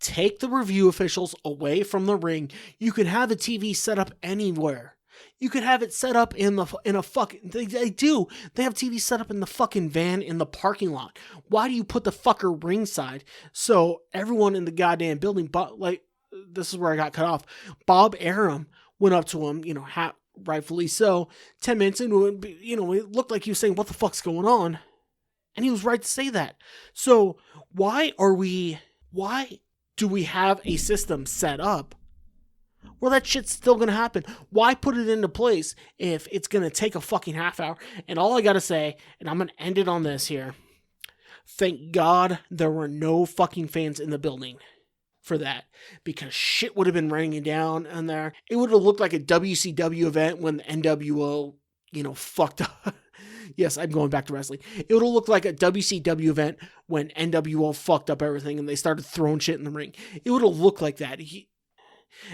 [SPEAKER 2] Take the review officials away from the ring. You can have the TV set up anywhere. You could have it set up in a fucking... They do. They have TV set up in the fucking van in the parking lot. Why do you put the fucker ringside so everyone in the goddamn building... But this is where I got cut off. Bob Arum went up to him, rightfully so. 10 minutes into it, it looked like he was saying, what the fuck's going on? And he was right to say that. So why do we have a system set up where that shit's still going to happen? Why put it into place if it's going to take a fucking half hour? And all I got to say, and I'm going to end it on this here, thank God there were no fucking fans in the building for that, because shit would have been raining down in there. It would have looked like a WCW event when the NWO, fucked up. Yes, I'm going back to wrestling. It would have looked like a WCW event when NWO fucked up everything and they started throwing shit in the ring. It would have looked like that.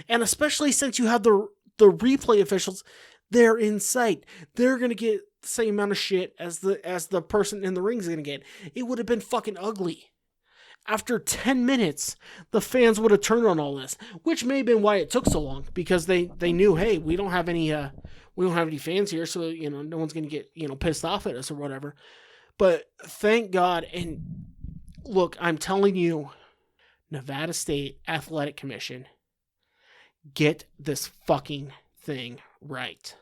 [SPEAKER 2] And especially since you have the replay officials, they're in sight. They're going to get the same amount of shit as the person in the ring is going to get. It would have been fucking ugly. After 10 minutes, the fans would have turned on all this, which may have been why it took so long, because they knew, hey, we don't have any fans here, so no one's gonna get pissed off at us or whatever. But thank God, and look, I'm telling you, Nevada State Athletic Commission, get this fucking thing right.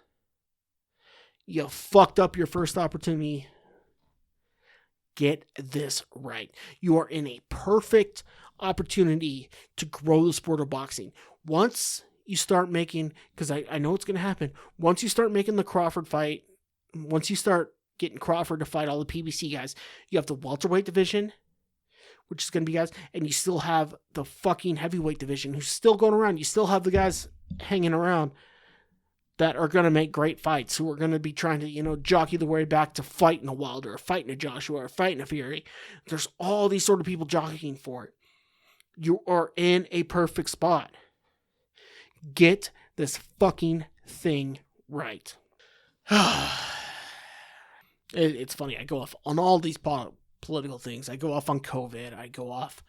[SPEAKER 2] You fucked up your first opportunity. Get this right. You are in a perfect opportunity to grow the sport of boxing. Once you start making, because I know it's going to happen, once you start making the Crawford fight, once you start getting Crawford to fight all the PBC guys, you have the welterweight division, which is going to be guys, and you still have the fucking heavyweight division who's still going around. You still have the guys hanging around that are going to make great fights, who are going to be trying to, jockey the way back to fighting a Wilder, or fighting a Joshua, or fighting a Fury. There's all these sort of people jockeying for it. You are in a perfect spot. Get this fucking thing right. It's funny. I go off on all these political things. I go off on COVID. I go off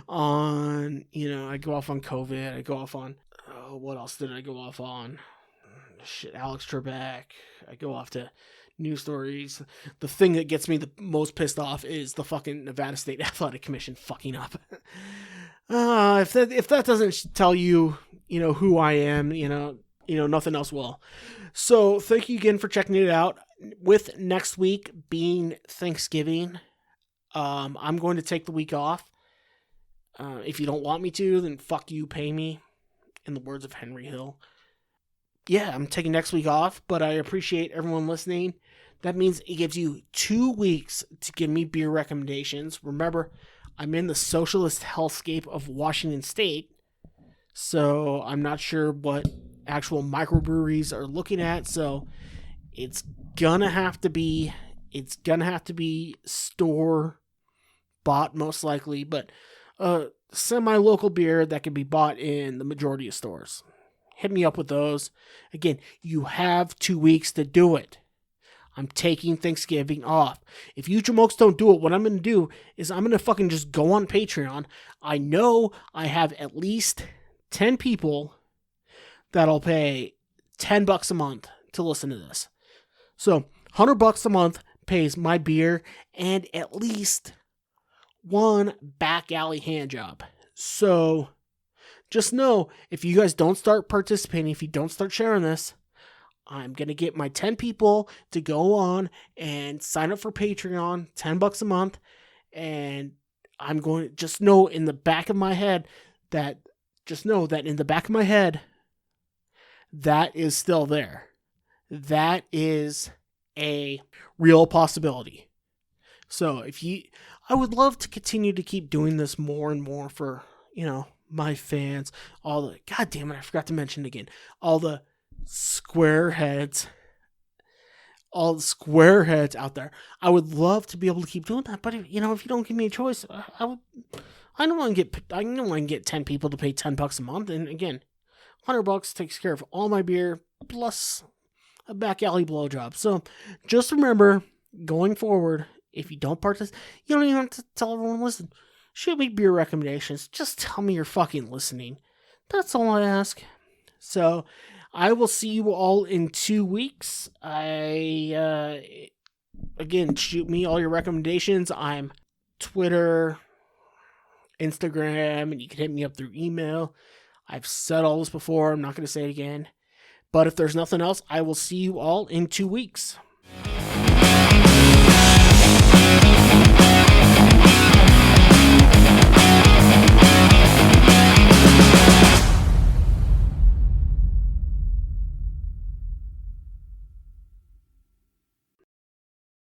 [SPEAKER 2] on, I go off on COVID. I go off on, what else did I go off on? Shit, Alex Trebek. I go off to news stories. The thing that gets me the most pissed off is the fucking Nevada State Athletic Commission fucking up. If that doesn't tell you, who I am, nothing else will. So thank you again for checking it out. With next week being Thanksgiving, I'm going to take the week off. If you don't want me to, then fuck you, pay me. In the words of Henry Hill. Yeah, I'm taking next week off, but I appreciate everyone listening. That means it gives you 2 weeks to give me beer recommendations. Remember, I'm in the socialist hellscape of Washington State, so I'm not sure what actual microbreweries are looking at, so it's gonna have to be store bought most likely, but semi-local beer that can be bought in the majority of stores. Hit me up with those. Again, you have 2 weeks to do it. I'm taking Thanksgiving off. If you jamokes don't do it, what I'm going to do is I'm going to fucking just go on Patreon. I know I have at least 10 people that'll pay $10 a month to listen to this. So $100 a month pays my beer and at least one back alley hand job. So just know, if you guys don't start participating, if you don't start sharing this, I'm going to get my 10 people to go on and sign up for Patreon, $10 a month. And I'm going to just know in the back of my head that that is still there. That is a real possibility. So I would love to continue to keep doing this more and more for, my fans, God damn it, I forgot to mention it again, all the squareheads out there. I would love to be able to keep doing that, but if you don't give me a choice, I don't want to get 10 people to pay $10 a month, and again, $100 takes care of all my beer plus a back alley blowjob. So just remember, going forward, if you don't participate, you don't even have to tell everyone, listen, shoot me beer recommendations. Just tell me you're fucking listening. That's all I ask. So I will see you all in 2 weeks. Again, shoot me all your recommendations. I'm Twitter, Instagram, and you can hit me up through email. I've said all this before. I'm not going to say it again. But if there's nothing else, I will see you all in 2 weeks.